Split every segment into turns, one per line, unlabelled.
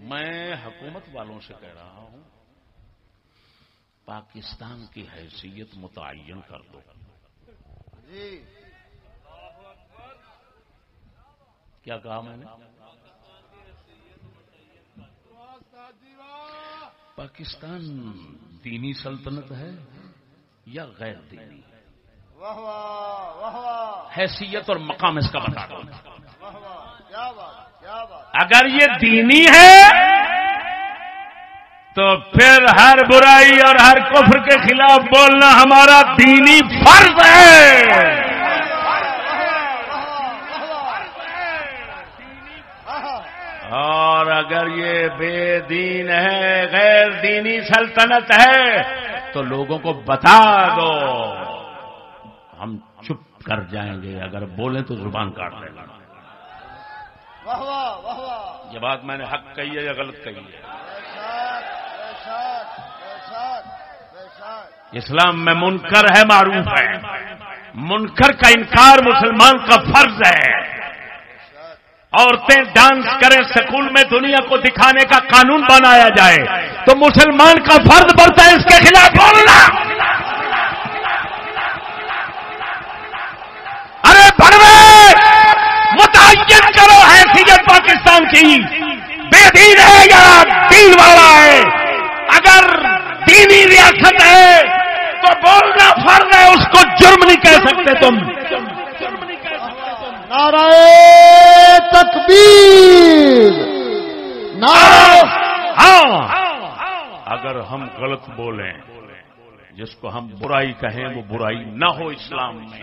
میں حکومت والوں سے کہہ رہا ہوں پاکستان کی حیثیت متعین کر دو. کیا کہا میں نے؟ پاکستان دینی سلطنت ہے یا غیر دینی؟ حیثیت اور مقام اس کا بتا دو. اگر یہ دینی ہے تو پھر ہر برائی اور ہر کفر کے خلاف بولنا ہمارا دینی فرض ہے. اور اگر یہ بے دین ہے، غیر دینی سلطنت ہے، تو لوگوں کو بتا دو. ہم چپ کر جائیں گے، اگر بولیں تو زبان کاٹ لیں گے. یہ بات میں نے حق کہی ہے یا غلط کہی ہے؟ اسلام میں منکر ہے، معروف ہے. منکر کا انکار مسلمان کا فرض ہے. عورتیں ڈانس کریں سکول میں، دنیا کو دکھانے کا قانون بنایا جائے تو مسلمان کا فرض بنتا ہے اس کے خلاف بولنا. ارے بڑوے متعین کرو حیثیت پاکستان کی، بے دین ہے یا دین والا ہے. اگر دینی ریاست ہے تو بولنا فرض ہے، اس کو جرم نہیں کہہ سکتے تم.
نعرہ تکبیر، نعرہ.
ہاں، اگر ہم غلط بولیں، جس کو ہم برائی کہیں وہ برائی نہ ہو اسلام میں،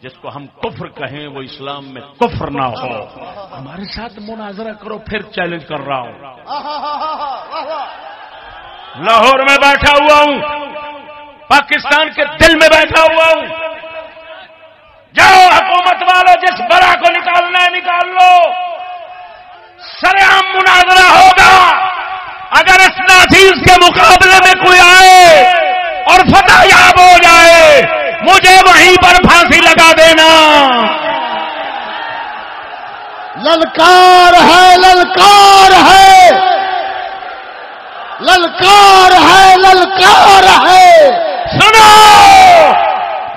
جس کو ہم کفر کہیں وہ اسلام میں کفر نہ ہو. ہمارے ساتھ مناظرہ کرو. پھر چیلنج کر رہا ہوں، لاہور میں بیٹھا ہوا ہوں، پاکستان کے دل میں بیٹھا ہوا ہوں. جاؤ حکومت والوں، جس برا کو نکالنا ہے نکال لو. سرعام مناظرہ ہوگا. اگر اس ناچیز کے مقابلے میں کوئی آئے اور فتح یاب ہو جائے، مجھے وہیں پر پھانسی لگا دینا.
للکار ہے، للکار ہے، للکار ہے، للکار ہے.
سنو،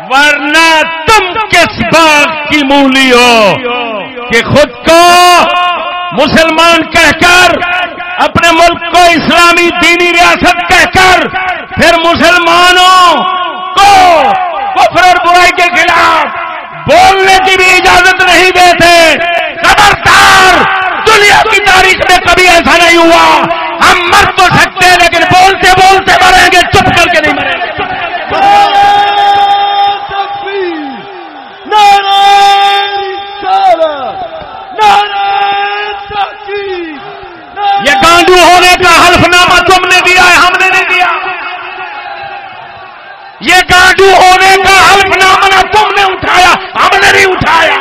ورنہ تم کس بات کی مولی ہو کہ خود کو مسلمان کہہ کر، اپنے ملک کو اسلامی دینی ریاست کہہ کر، پھر مسلمانوں کو کفر اور برائی کے خلاف بولنے کی بھی اجازت نہیں دیتے. خبردار، دنیا کی تاریخ میں کبھی ایسا نہیں ہوا. ہم مر تو سکتے ہیں لیکن بولتے بولتے مریں گے، چپ کر کے نہیں مریں گے. یہ گانڈو ہونے کا حلف نامہ تم نے دیا ہے، ہم نے نہیں دیا. یہ گانڈو ہونے کا حلف نامہ تم نے اٹھایا، ہم نے نہیں اٹھایا.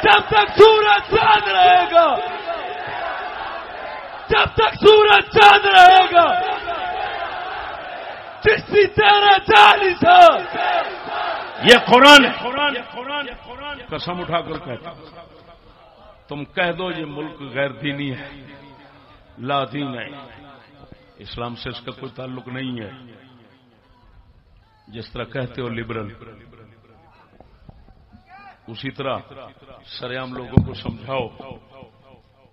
جب تک سورج چاند رہے گا، جب تک سورج چاند رہے گا، چشتی تیرے 40
یہ قرآن قسم اٹھا کر کہتا. تم کہہ دو یہ ملک غیر دینی ہے، لا دین ہے، اسلام سے اس کا کوئی تعلق نہیں ہے. جس طرح کہتے ہو لبرل، اسی طرح سرعام لوگوں کو سمجھاؤ.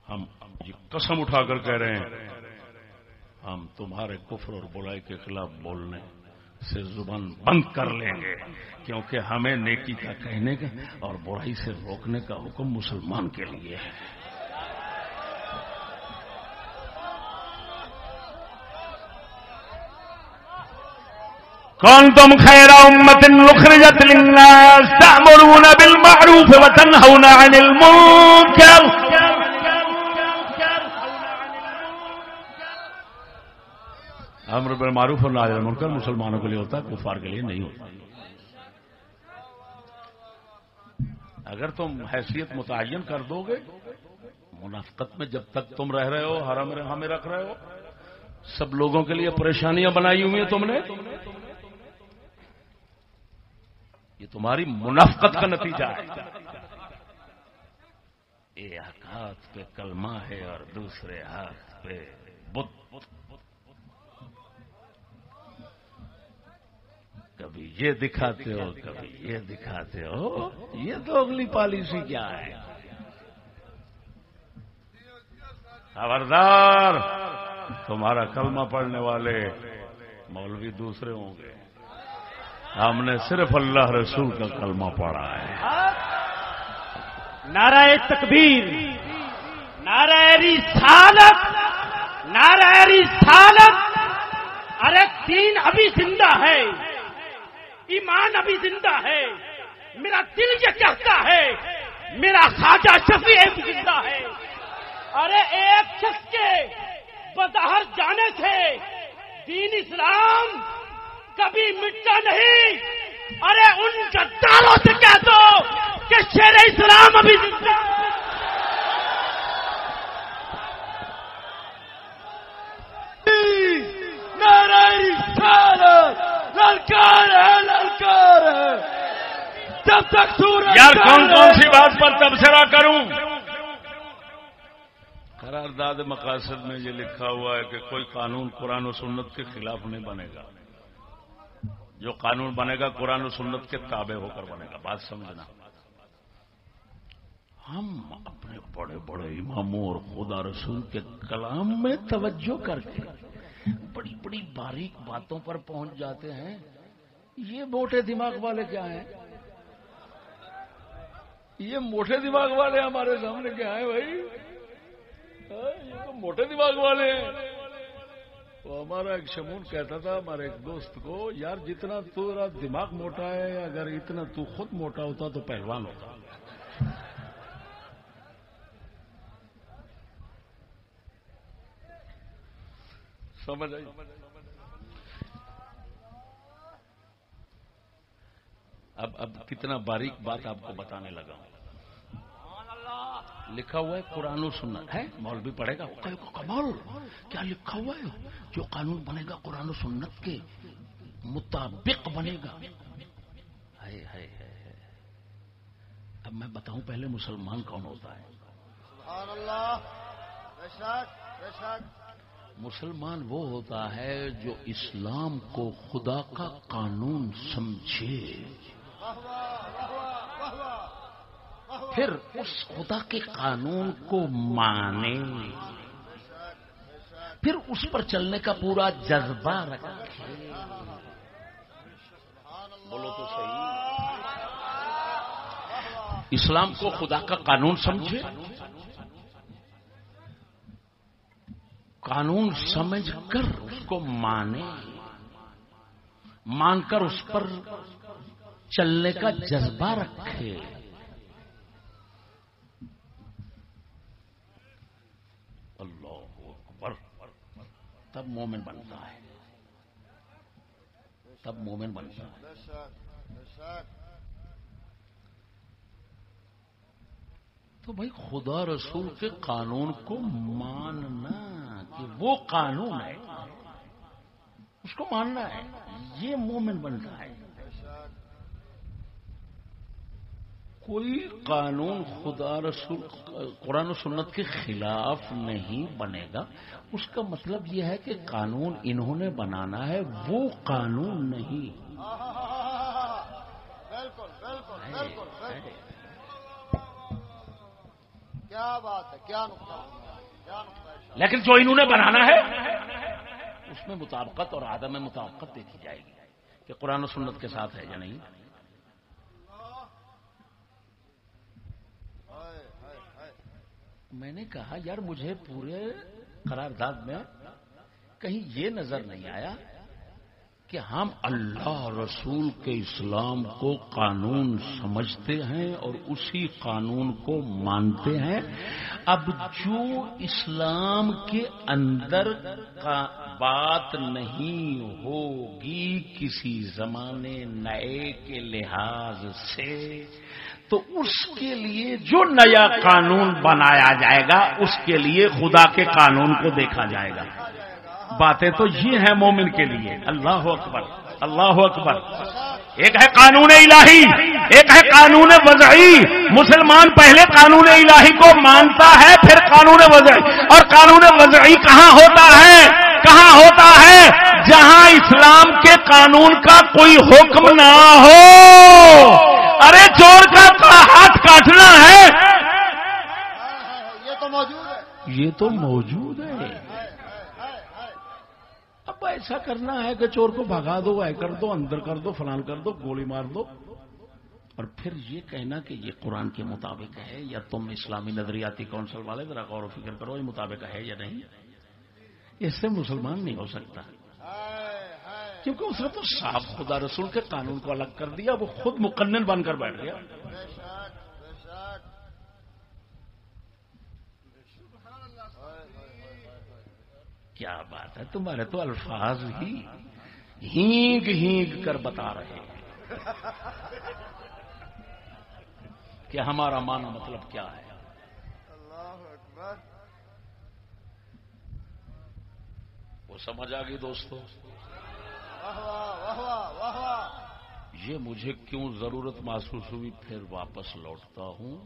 ہم یہ قسم اٹھا کر کہہ رہے ہیں، ہم تمہارے کفر اور برائی کے خلاف بولنے سے زبان بند کر لیں گے، کیونکہ ہمیں نیکی کا کہنے کا اور برائی سے روکنے کا حکم مسلمان کے لیے ہے. کنتم خیر امۃ اخرجت للناس تأمرون بالمعروف وتنهون عن المنکر. امر بالمعروف اور نہی عن المنکر مسلمانوں کے لیے ہوتا ہے، کفار کے لیے نہیں ہوتا. اگر تم حیثیت متعین کر دو گے، منافقت میں جب تک تم رہ رہے ہو، حرم ہمیں رکھ رہے ہو، سب لوگوں کے لیے پریشانیاں بنائی ہوئی ہیں تم نے. یہ تمہاری منافقت کا نتیجہ ہے. ایک ہاتھ پہ کلمہ ہے اور دوسرے ہاتھ پہ بت. کبھی یہ دکھاتے ہو کبھی یہ دکھاتے ہو. یہ تو اگلی پالیسی کیا ہے؟ خبردار، تمہارا کلمہ پڑھنے والے مولوی دوسرے ہوں گے. ہم نے صرف اللہ رسول کا کلمہ پڑھا ہے.
نعرہ تکبیر، نعرہ رسالت، نعرہ رسالت. ارے دین ابھی زندہ ہے، ایمان ابھی زندہ ہے. میرا دل یہ کہتا ہے میرا خواجہ شفیع بھی زندہ ہے. ارے ایک شخص کے بظاہر جانے سے دین اسلام کبھی مٹتا نہیں. ارے ان غداروں سے کہہ دو کہ شیر اسلام ابھی زندہ ہے. نعرہ رسالت للکار ہے، للکار ہے. جب تک سورج
یار کون سی بات پر تبصرہ کروں؟ قرارداد مقاصد میں یہ لکھا ہوا ہے کہ کوئی قانون قرآن و سنت کے خلاف نہیں بنے گا. جو قانون بنے گا قرآن و سنت کے تابع ہو کر بنے گا. بات سمجھنا. ہم اپنے بڑے بڑے اماموں اور خدا رسول کے کلام میں توجہ کر کے بڑی بڑی باریک باتوں پر پہنچ جاتے ہیں. یہ موٹے دماغ والے کیا ہیں؟ یہ موٹے دماغ والے ہمارے سامنے کیا ہیں بھائی؟ یہ تو موٹے دماغ والے ہیں. تو ہمارا ایک شمون کہتا تھا ہمارے ایک دوست کو، یار جتنا تیرا دماغ موٹا ہے، اگر اتنا تو خود موٹا ہوتا تو پہلوان ہوتا. سمجھ آئی؟ اب کتنا باریک بات آپ کو بتانے لگا ہوں. لکھا ہوا ہے قرآن و سنت ہے. مولوی پڑھے گا کمال کیا لکھا ہوا ہے؟ جو قانون بنے گا قرآن و سنت کے مطابق بنے گا. اب میں بتاؤں پہلے مسلمان کون ہوتا ہے؟
سبحان اللہ. بے شک بے شک.
مسلمان وہ ہوتا ہے جو اسلام کو خدا کا قانون سمجھے، پھر اس خدا کے قانون کو مانے، پھر اس پر چلنے کا پورا جذبہ رکھے. بولو تو صحیح. اسلام کو خدا کا قانون سمجھے، قانون سمجھ کر اس کو مانے، مان کر اس پر چلنے کا جذبہ رکھے. اللہ اکبر. تب مومن بنتا ہے، تب مومن بنتا ہے. تو بھائی خدا رسول کے قانون کو ماننا کہ وہ قانون ہے، اس کو ماننا ہے، یہ مومن بنتا ہے. کوئی قانون خدا رسول قرآن و سنت کے خلاف نہیں بنے گا. اس کا مطلب یہ ہے کہ قانون انہوں نے بنانا ہے، وہ قانون نہیں.
بالکل بالکل بالکل بالکل. کیا بات ہے، کیا نقطہ ہے.
لیکن جو انہوں نے بنانا ہے اس میں مطابقت اور عدم مطابقت دیکھی جائے گی کہ قرآن و سنت کے ساتھ ہے یا نہیں. میں نے کہا یار مجھے پورے قرارداد میں کہیں یہ نظر نہیں آیا کہ ہم اللہ رسول کے اسلام کو قانون سمجھتے ہیں اور اسی قانون کو مانتے ہیں. اب جو اسلام کے اندر کا بات نہیں ہوگی کسی زمانے نئے کے لحاظ سے، تو اس کے لیے جو نیا قانون بنایا جائے گا اس کے لیے خدا کے قانون کو دیکھا جائے گا. باتیں تو یہ ہیں مومن کے لیے. اللہ اکبر. اللہ اکبر. ایک ہے قانون الہی، ایک ہے قانون وضعی. مسلمان پہلے قانون الہی کو مانتا ہے پھر قانون وضعی. اور قانون وضعی کہاں ہوتا ہے؟ کہاں ہوتا ہے؟ جہاں اسلام کے قانون کا کوئی حکم نہ ہو. ارے چور کا ہاتھ کاٹنا ہے،
یہ تو موجود ہے.
یہ تو موجود ہے. اب ایسا کرنا ہے کہ چور کو بھگا دو، اے کر دو، اندر کر دو، فلان کر دو، گولی مار دو، اور پھر یہ کہنا کہ یہ قرآن کے مطابق ہے یا تم اسلامی نظریاتی کونسل والے ذرا غور و فکر کرو یہ مطابق ہے یا نہیں. اس سے مسلمان نہیں ہو سکتا، کیونکہ اس نے تو صاف خدا رسول کے قانون کو الگ کر دیا، وہ خود مقنن بن کر بیٹھ گیا. کیا بات ہے، تمہارے تو الفاظ ہی ہینگ ہینگ کر بتا رہے ہیں کہ ہمارا معنی مطلب کیا ہے.
اللہ اکبر.
وہ سمجھ آ گئی دوستو.
واہ واہ واہ واہ واہ.
یہ مجھے کیوں ضرورت محسوس ہوئی، پھر واپس لوٹتا ہوں.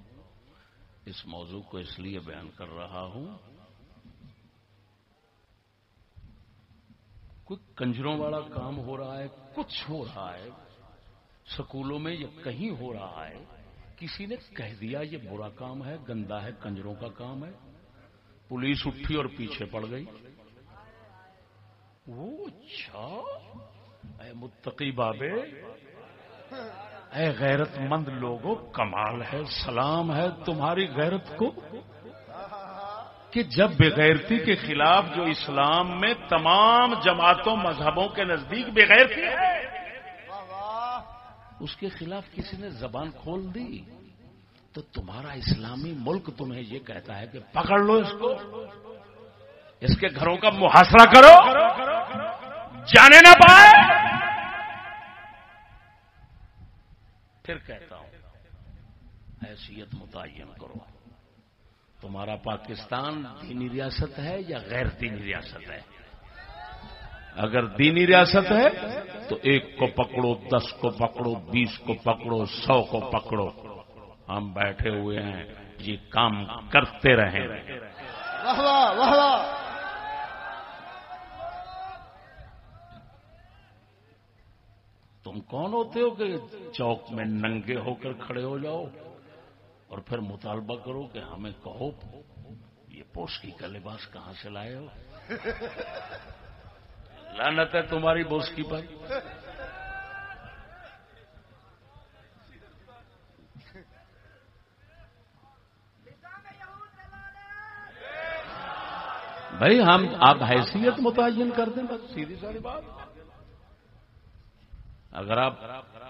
اس موضوع کو اس لیے بیان کر رہا ہوں، کوئی کنجروں والا کام ہو رہا ہے، کچھ ہو رہا ہے سکولوں میں یا کہیں ہو رہا ہے، کسی نے کہہ دیا یہ برا کام ہے، گندا ہے، کنجروں کا کام ہے، پولیس اٹھی اور پیچھے پڑ گئی. وہ اچھا، اے متقی بابے، اے غیرت مند لوگوں، کمال ہے، سلام ہے تمہاری غیرت کو کہ جب بغیرتی کے خلاف جو اسلام میں تمام جماعتوں مذہبوں کے نزدیک بغیرتی ہے، اس کے خلاف کسی نے زبان کھول دی تو تمہارا اسلامی ملک تمہیں یہ کہتا ہے کہ پکڑ لو اس کو، اس کے گھروں کا محاصرہ کرو، جانے نہ پائے. پھر کہتا ہوں حیثیت متعین کرو. تمہارا پاکستان دینی ریاست ہے یا غیر دینی ریاست ہے؟ اگر دینی ریاست ہے تو 1 کو پکڑو، 10 کو پکڑو، 20 کو پکڑو، 100 کو پکڑو. ہم بیٹھے ہوئے ہیں، یہ کام کرتے رہیں.
واہ واہ واہ واہ.
تم کون ہوتے ہو کہ چوک میں ننگے ہو کر کھڑے ہو جاؤ اور پھر مطالبہ کرو کہ ہمیں کہو یہ بوسکی کا لباس کہاں سے لائے ہو؟ لعنت ہے تمہاری بوسکی پر. بھائی ہم آپ حیثیت متعین کر دیں، بس سیدھی ساری بات. اگر آپ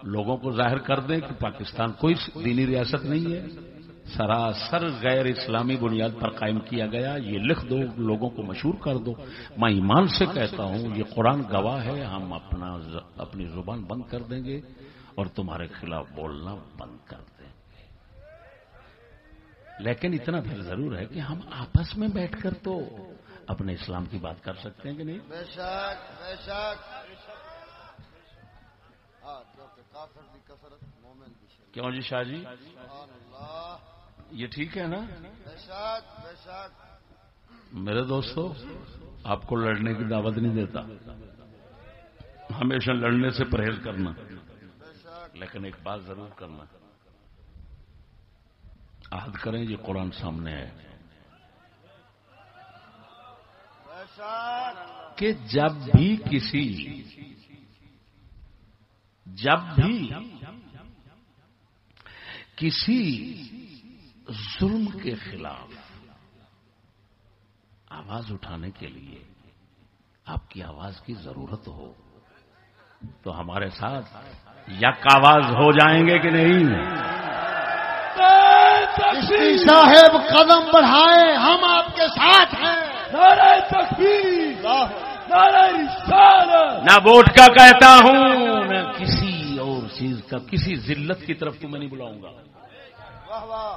لوگوں کو ظاہر کر دیں کہ پاکستان کوئی دینی ریاست نہیں ہے، سراسر غیر اسلامی بنیاد پر قائم کیا گیا، یہ لکھ دو، لوگوں کو مشہور کر دو. میں ایمان سے کہتا ہوں یہ قرآن گواہ ہے، ہم اپنی زبان بند کر دیں گے اور تمہارے خلاف بولنا بند کر دیں گے. لیکن اتنا پھر ضرور ہے کہ ہم آپس میں بیٹھ کر تو اپنے اسلام کی بات کر سکتے ہیں کہ نہیں؟
بے شک بے شک. کافر دی کثرت مومن دی شرط.
کیوں جی شاہ جی،
سبحان اللہ.
یہ ٹھیک ہے نا؟
بے شک بے شک.
میرے دوستو، آپ کو لڑنے کی دعوت نہیں دیتا، ہمیشہ لڑنے سے پرہیز کرنا، لیکن ایک بات ضرور کرنا، عہد کریں یہ قرآن سامنے ہے کہ جب بھی کسی ظلم کے خلاف آواز اٹھانے کے لیے آپ کی آواز کی ضرورت ہو تو ہمارے ساتھ یک آواز ہو جائیں گے کہ نہیں؟
چشتی صاحب قدم بڑھائیں، ہم آپ کے ساتھ ہیں.
نعرہ تکبیر، نعرہ رسالت.
نہ ووٹ کا کہتا ہوں نہ کسی اور چیز کا، کسی ذلت کی طرف تو میں نہیں بلاؤں گا.
واہ واہ.